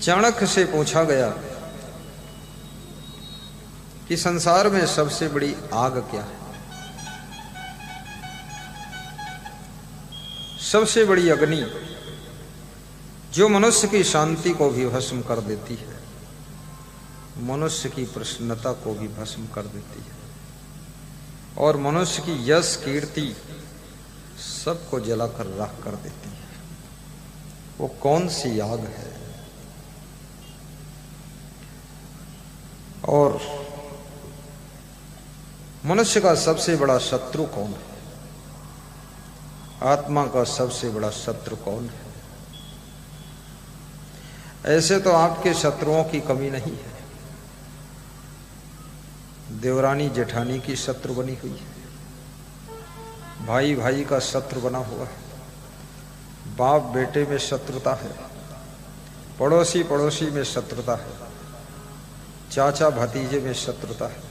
चाणक्य से पूछा गया कि संसार में सबसे बड़ी आग क्या है? सबसे बड़ी अग्नि जो मनुष्य की शांति को भी भस्म कर देती है, मनुष्य की प्रसन्नता को भी भस्म कर देती है और मनुष्य की यश कीर्ति सबको जलाकर राख कर देती है, वो कौन सी आग है? और मनुष्य का सबसे बड़ा शत्रु कौन है? आत्मा का सबसे बड़ा शत्रु कौन है? ऐसे तो आपके शत्रुओं की कमी नहीं है। देवरानी जेठानी की शत्रु बनी हुई है, भाई भाई का शत्रु बना हुआ है, बाप बेटे में शत्रुता है, पड़ोसी पड़ोसी में शत्रुता है, चाचा भतीजे में शत्रुता है,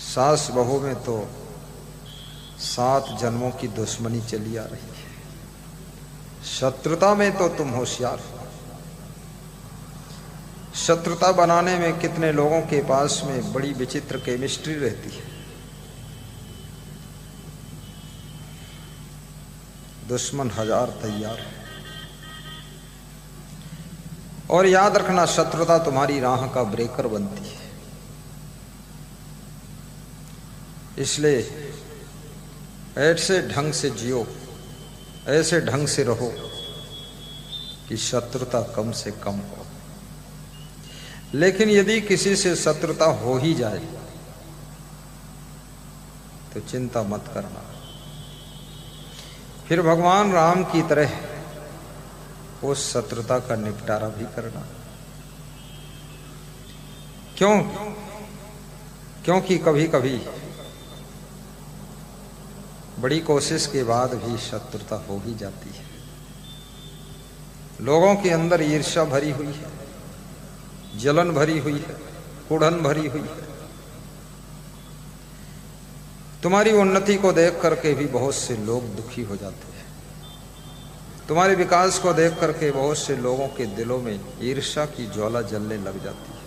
सास बहू में तो 7 जन्मों की दुश्मनी चली आ रही है। शत्रुता में तो तुम होशियार हो। शत्रुता बनाने में कितने लोगों के पास में बड़ी विचित्र केमिस्ट्री रहती है। दुश्मन 1000 तैयार है। और याद रखना, शत्रुता तुम्हारी राह का ब्रेकर बनती है। इसलिए ऐसे ढंग से जियो, ऐसे ढंग से रहो कि शत्रुता कम से कम हो। लेकिन यदि किसी से शत्रुता हो ही जाए तो चिंता मत करना, फिर भगवान राम की तरह उस शत्रुता का निपटारा भी करना। क्योंकि कभी कभी बड़ी कोशिश के बाद भी शत्रुता हो ही जाती है। लोगों के अंदर ईर्ष्या भरी हुई है, जलन भरी हुई है, कुढ़न भरी हुई है। तुम्हारी उन्नति को देख करके भी बहुत से लोग दुखी हो जाते हैं। तुम्हारे विकास को देख करके बहुत से लोगों के दिलों में ईर्ष्या की ज्वाला जलने लग जाती है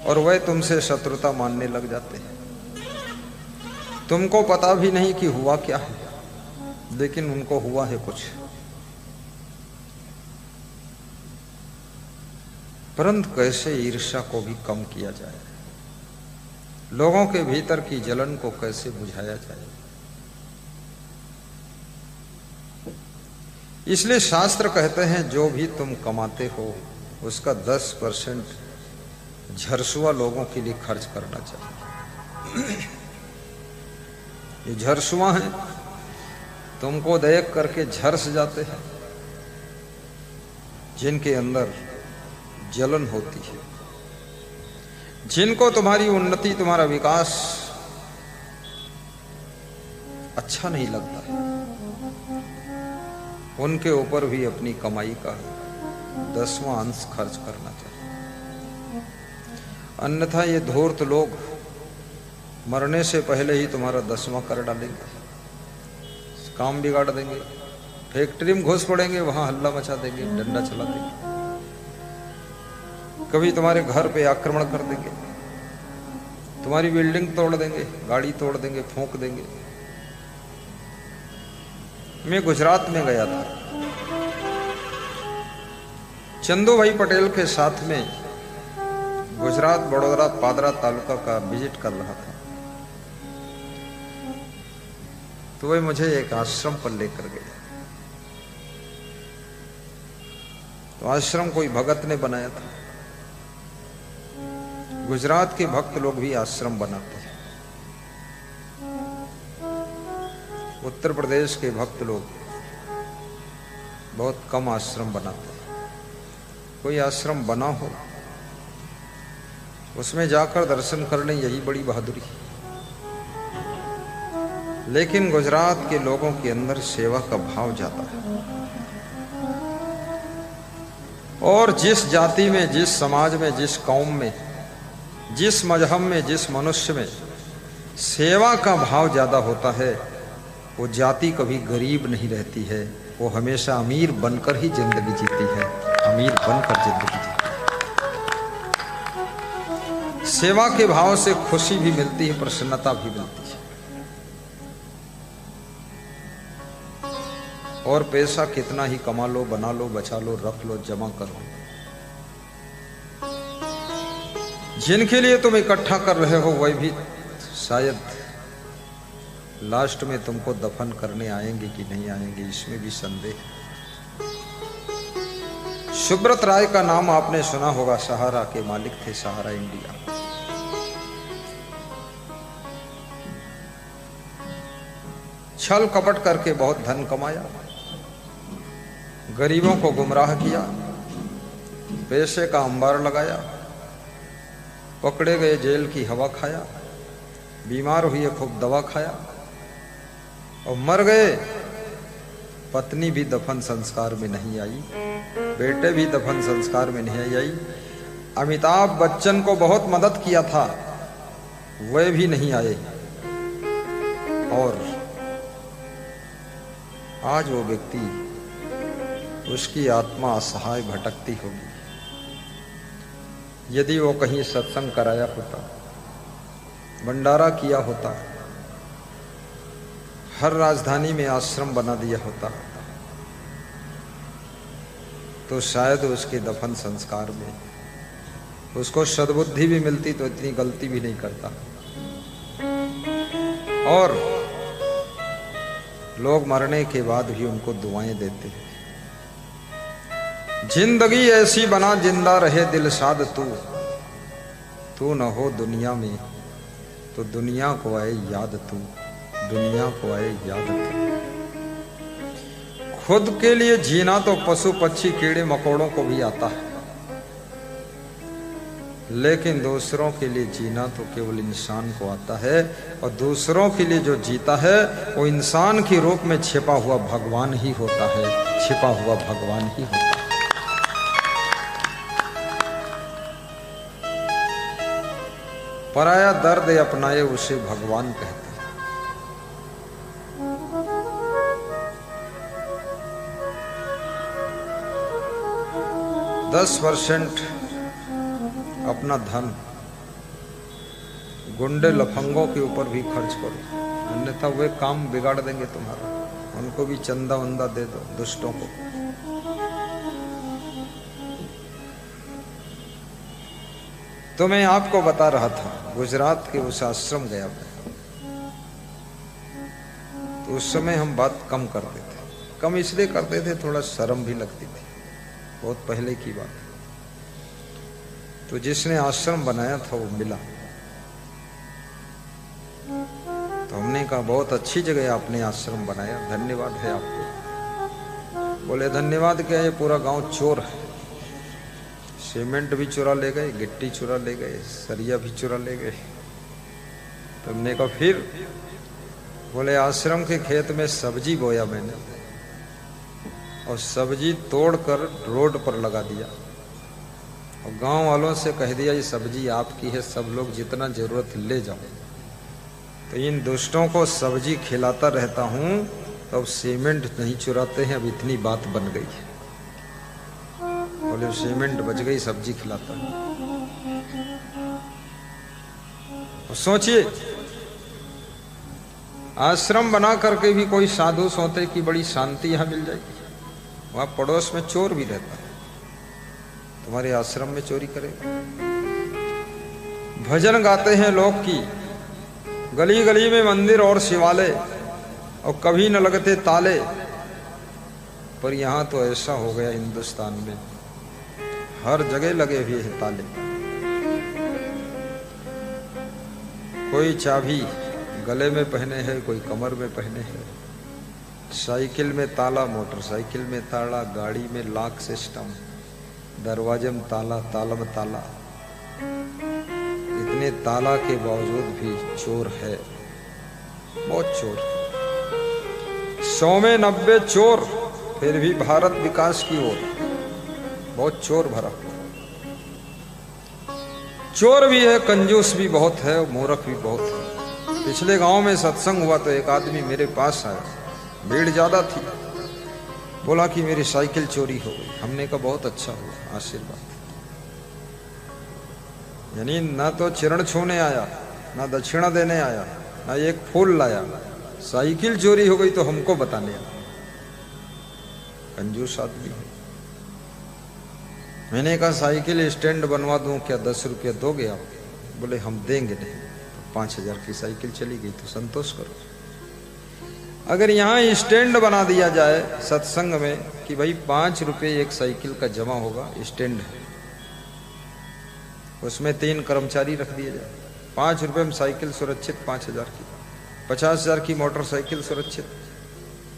और वह तुमसे शत्रुता मानने लग जाते हैं। तुमको पता भी नहीं कि हुआ क्या है, लेकिन उनको हुआ है कुछ। परंतु कैसे ईर्ष्या को भी कम किया जाए, लोगों के भीतर की जलन को कैसे बुझाया जाए। इसलिए शास्त्र कहते हैं जो भी तुम कमाते हो उसका 10% झरसुआ लोगों के लिए खर्च करना चाहिए। ये झरसुआ हैं, तुमको देख करके झरस जाते हैं, जिनके अंदर जलन होती है, जिनको तुम्हारी उन्नति, तुम्हारा विकास अच्छा नहीं लगता, उनके ऊपर भी अपनी कमाई का 10वां अंश खर्च करना चाहिए। अन्यथा ये धूर्त लोग मरने से पहले ही तुम्हारा 10वां कर डालेंगे, काम बिगाड़ देंगे, फैक्ट्री में घुस पड़ेंगे, वहां हल्ला मचा देंगे, डंडा चला देंगे, कभी तुम्हारे घर पे आक्रमण कर देंगे, तुम्हारी बिल्डिंग तोड़ देंगे, गाड़ी तोड़ देंगे, फूंक देंगे। मैं गुजरात में गया था, चंदू भाई पटेल के साथ में गुजरात बड़ोदरा पादरा तालुका का विजिट कर रहा था। तो वे मुझे एक आश्रम पर लेकर गए। तो आश्रम कोई भगत ने बनाया था। गुजरात के भक्त लोग भी आश्रम बनाते हैं। उत्तर प्रदेश के भक्त लोग बहुत कम आश्रम बनाते हैं। कोई आश्रम बना हो उसमें जाकर दर्शन कर लें, यही बड़ी बहादुरी है। लेकिन गुजरात के लोगों के अंदर सेवा का भाव जाता है। और जिस जाति में, जिस समाज में, जिस कौम में, जिस मजहब में, जिस मनुष्य में सेवा का भाव ज्यादा होता है, वो जाति कभी गरीब नहीं रहती है, वो हमेशा अमीर बनकर ही जिंदगी जीती है, अमीर बनकर जिंदगी जीती है। सेवा के भाव से खुशी भी मिलती है, प्रसन्नता भी मिलती है। और पैसा कितना ही कमा लो, बना लो, बचा लो, रख लो, जमा करो, जिनके लिए तुम इकट्ठा कर रहे हो वही भी शायद लास्ट में तुमको दफन करने आएंगे कि नहीं आएंगे, इसमें भी संदेह है। सुब्रत राय का नाम आपने सुना होगा, सहारा के मालिक थे, सहारा इंडिया। छल कपट करके बहुत धन कमाया, गरीबों को गुमराह किया, पैसे का अंबार लगाया, पकड़े गए जेल की हवा खाया, बीमार हुए खूब दवा खाया और मर गए। पत्नी भी दफन संस्कार में नहीं आई, बेटे भी दफन संस्कार में नहीं आई। अमिताभ बच्चन को बहुत मदद किया था, वे भी नहीं आए। और आज वो व्यक्ति, उसकी आत्मा असहाय भटकती होगी। यदि वो कहीं सत्संग कराया होता, भंडारा किया होता, हर राजधानी में आश्रम बना दिया होता, तो शायद उसके दफन संस्कार में उसको सद्बुद्धि भी मिलती तो इतनी गलती भी नहीं करता। और लोग मरने के बाद भी उनको दुआएं देते हैं। जिंदगी ऐसी बना जिंदा रहे दिल साध तू न हो दुनिया में तो दुनिया को आए याद तू, दुनिया को आए याद तू। खुद के लिए जीना तो पशु पक्षी कीड़े मकोड़ों को भी आता है, लेकिन दूसरों के लिए जीना तो केवल इंसान को आता है। और दूसरों के लिए जो जीता है वो इंसान के रूप में छिपा हुआ भगवान ही होता है, छिपा हुआ भगवान ही होता है। पराया दर्द अपनाए उसे भगवान कहते हैं। 10% अपना धन गुंडे लफंगों के ऊपर भी खर्च करो, अन्यथा वे काम बिगाड़ देंगे तुम्हारा। उनको भी चंदा वंदा दे दो, दुष्टों को। तो मैं आपको बता रहा था, गुजरात के उस आश्रम गया तो उस समय हम बात कम करते थे। कम इसलिए करते थे, थोड़ा शर्म भी लगती थी, बहुत पहले की बात। तो जिसने आश्रम बनाया था वो मिला, तो हमने कहा बहुत अच्छी जगह आपने आश्रम बनाया, धन्यवाद है आपको। बोले धन्यवाद क्या, ये पूरा गांव चोर है, सीमेंट भी चुरा ले गए, गिट्टी चुरा ले गए, सरिया भी चुरा ले गए। तो हमने कहा फिर? बोले आश्रम के खेत में सब्जी बोया मैंने और सब्जी तोड़कर रोड पर लगा दिया और गांव वालों से कह दिया ये सब्जी आपकी है, सब लोग जितना जरूरत ले जाओ। तो इन दुष्टों को सब्जी खिलाता रहता हूं तो अब सीमेंट नहीं चुराते हैं, अब इतनी बात बन गई है। बोले सीमेंट बच गई, सब्जी खिलाता है। सोचिए, आश्रम बना करके भी कोई साधु सोते कि बड़ी शांति यहां मिल जाएगी, वहां पड़ोस में चोर भी रहता है, तुम्हारे आश्रम में चोरी करेगा। भजन गाते हैं लोग की गली गली में मंदिर और शिवालय और कभी न लगते ताले, पर यहां तो ऐसा हो गया हिंदुस्तान में हर जगह लगे हुए हैं ताले। कोई चाबी गले में पहने है, कोई कमर में पहने है, साइकिल में ताला, मोटरसाइकिल में ताला, गाड़ी में लॉक सिस्टम, दरवाजे में ताला, ताला में ताला। इतने ताला के बावजूद भी चोर है, बहुत चोर है। 100 में 90 चोर, फिर भी भारत विकास की ओर बहुत चोर भरा। चोर भी है, कंजूस भी बहुत है, मूर्ख भी बहुत है। पिछले गांव में सत्संग हुआ तो एक आदमी मेरे पास आया, भीड़ ज्यादा थी। बोला कि मेरी साइकिल चोरी हो गई। हमने कहा बहुत अच्छा हुआ, आशीर्वाद। यानी ना तो चरण छूने आया, ना दक्षिणा देने आया, ना एक फूल लाया, साइकिल चोरी हो गई तो हमको बताने आया। कंजूस आदमी है। मैंने कहा साइकिल स्टैंड बनवा दूं क्या, 10 रुपया दोगे आप? बोले हम देंगे नहीं। तो 5000 की साइकिल चली गई तो संतोष करो। अगर यहाँ स्टैंड बना दिया जाए सत्संग में कि भाई 5 रुपये एक साइकिल का जमा होगा, स्टैंड है, उसमें 3 कर्मचारी रख दिए जाए, 5 रुपये में साइकिल सुरक्षित 5000 की, 50,000 की मोटरसाइकिल सुरक्षित,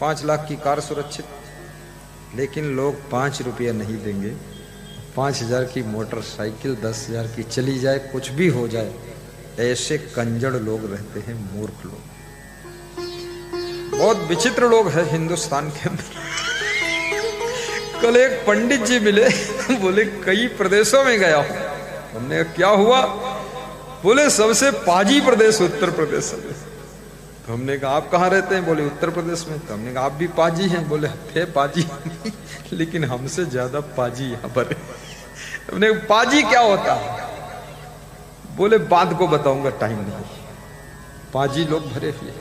5 लाख की कार सुरक्षित। लेकिन लोग 5 रुपये नहीं देंगे, 5000 की मोटरसाइकिल 10,000 की चली जाए, कुछ भी हो जाए। ऐसे कंजड़ लोग रहते हैं, मूर्ख लोग। बहुत विचित्र लोग हैं हिंदुस्तान के अंदर। कल एक पंडित जी मिले, बोले कई प्रदेशों में गया हूं। हमने क्या हुआ? बोले सबसे पाजी प्रदेश उत्तर प्रदेश है। तो हमने कहा आप कहाँ रहते हैं? बोले उत्तर प्रदेश में। तो हमने कहा आप भी पाजी हैं? बोले थे पाजी लेकिन हमसे ज्यादा पाजी यहाँ पर है। हमने कहा पाजी क्या होता है? बोले बाद को बताऊंगा, टाइम नहीं। पाजी लोग भरे हुए।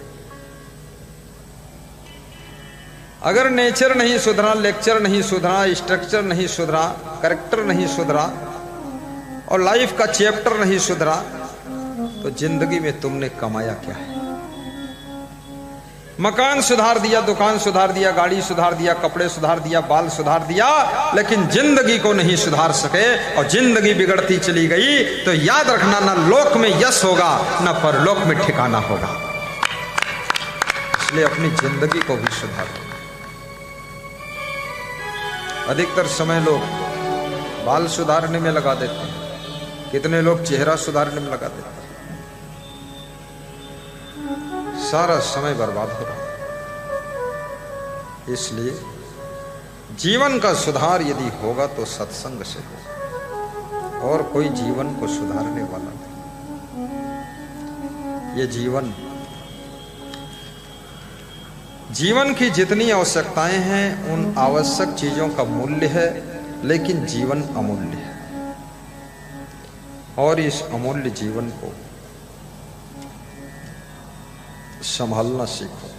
अगर नेचर नहीं सुधरा, लेक्चर नहीं सुधरा, स्ट्रक्चर नहीं सुधरा, करेक्टर नहीं सुधरा और लाइफ का चैप्टर नहीं सुधरा, तो जिंदगी में तुमने कमाया क्या है? मकान सुधार दिया, दुकान सुधार दिया, गाड़ी सुधार दिया, कपड़े सुधार दिया, बाल सुधार दिया, लेकिन जिंदगी को नहीं सुधार सके और जिंदगी बिगड़ती चली गई तो याद रखना, ना लोक में यश होगा, ना परलोक में ठिकाना होगा। इसलिए अपनी जिंदगी को भी सुधारो। अधिकतर समय लोग बाल सुधारने में लगा देते हैं, कितने लोग चेहरा सुधारने में लगा देते हैं। सारा समय बर्बाद हो रहा। इसलिए जीवन का सुधार यदि होगा तो सत्संग से होगा, और कोई जीवन को सुधारने वाला नहीं। ये जीवन की जितनी आवश्यकताएं हैं उन आवश्यक चीजों का मूल्य है, लेकिन जीवन अमूल्य है। और इस अमूल्य जीवन को संभालना सीखो।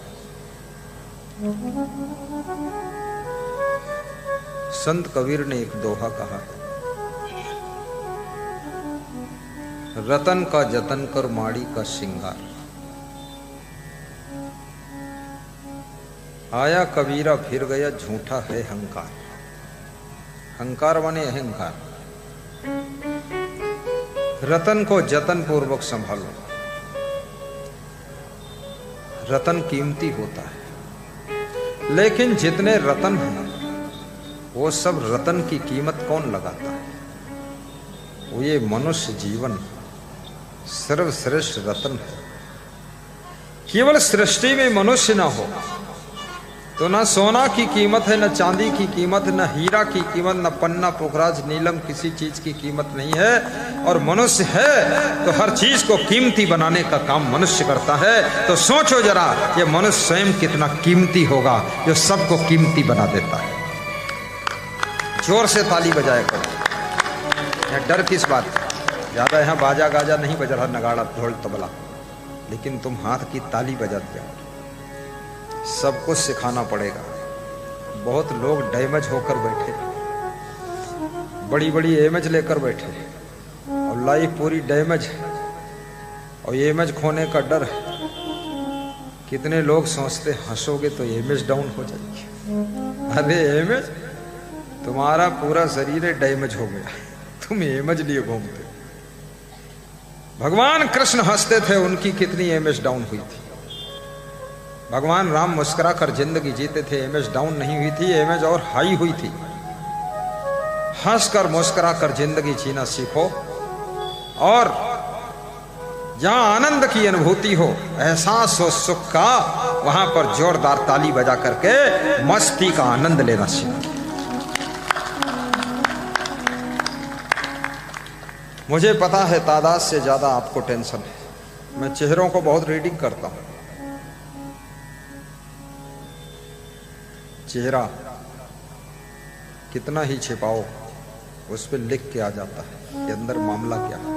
संत कबीर ने एक दोहा कहा है, रतन का जतन कर माड़ी का श्रृंगार। आया कबीरा फिर गया, झूठा है हंकार। हंकार माने अहंकार। रतन को जतन पूर्वक संभालो। रतन कीमती होता है, लेकिन जितने रतन हैं वो सब रतन की कीमत कौन लगाता है? वो ये मनुष्य जीवन सर्वश्रेष्ठ रतन है। केवल सृष्टि में मनुष्य ना हो तो ना सोना की कीमत है, ना चांदी की कीमत, ना हीरा की कीमत, ना पन्ना पुखराज नीलम किसी चीज की कीमत नहीं है। और मनुष्य है तो हर चीज को कीमती बनाने का काम मनुष्य करता है। तो सोचो जरा, ये मनुष्य स्वयं कितना कीमती होगा जो सबको कीमती बना देता है। जोर से ताली बजाया करो। यह डर किस बात? ज्यादा यहाँ बाजा गाजा नहीं बज रहा, नगाड़ा ढोल तबला, लेकिन तुम हाथ की ताली बजाते जाओ। सबको सिखाना पड़ेगा। बहुत लोग डैमेज होकर बैठे, बड़ी बड़ी इमेज लेकर बैठे, और लाइफ पूरी डैमेज है और इमेज खोने का डर है। कितने लोग सोचते हंसोगे तो इमेज डाउन हो जाएगी। अरे इमेज, तुम्हारा पूरा शरीर डैमेज हो गया, तुम इमेज लिए घूमते। भगवान कृष्ण हंसते थे, उनकी कितनी इमेज डाउन हुई थी। भगवान राम मुस्कुरा कर जिंदगी जीते थे, इमेज डाउन नहीं हुई थी, इमेज और हाई हुई थी। हंसकर मुस्कुरा कर जिंदगी जीना सीखो, और जहां आनंद की अनुभूति हो, एहसास हो सुख का, वहां पर जोरदार ताली बजा करके मस्ती का आनंद लेना सीखो। मुझे पता है तादाद से ज्यादा आपको टेंशन है। मैं चेहरों को बहुत रीडिंग करता हूं। चेहरा कितना ही छिपाओ उस पर लिख के आ जाता है कि अंदर मामला क्या है।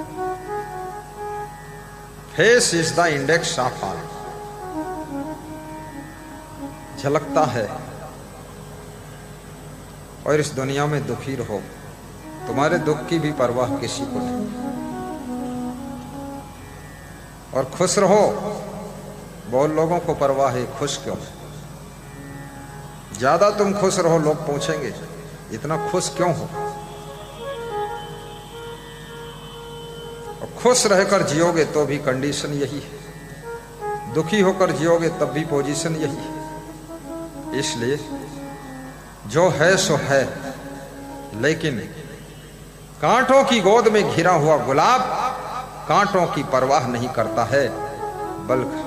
Face is the index of all. झलकता है। और इस दुनिया में दुखी रहो, तुम्हारे दुख की भी परवाह किसी को नहीं। और खुश रहो, बहुत लोगों को परवाह है, खुश क्यों? ज्यादा तुम खुश रहो, लोग पूछेंगे इतना खुश क्यों हो? और खुश रहकर जियोगे तो भी कंडीशन यही है, दुखी होकर जियोगे तब भी पोजीशन यही है। इसलिए जो है सो है, लेकिन कांटों की गोद में घिरा हुआ गुलाब कांटों की परवाह नहीं करता है, बल्कि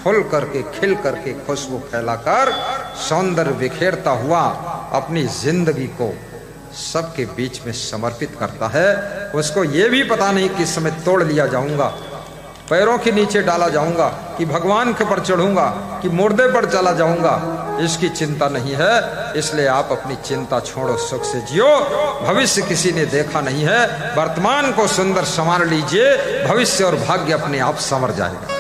फूल करके खिल करके खुशबू फैलाकर सौंदर्य बिखेरता हुआ अपनी जिंदगी को सबके बीच में समर्पित करता है। उसको ये भी पता नहीं किस समय तोड़ लिया जाऊंगा, पैरों के नीचे डाला जाऊंगा, कि भगवान के पर चढ़ूंगा, कि मुर्दे पर चला जाऊंगा, इसकी चिंता नहीं है। इसलिए आप अपनी चिंता छोड़ो, सुख से जियो। भविष्य किसी ने देखा नहीं है, वर्तमान को सुंदर संवार लीजिए, भविष्य और भाग्य अपने आप संवर जाएगा।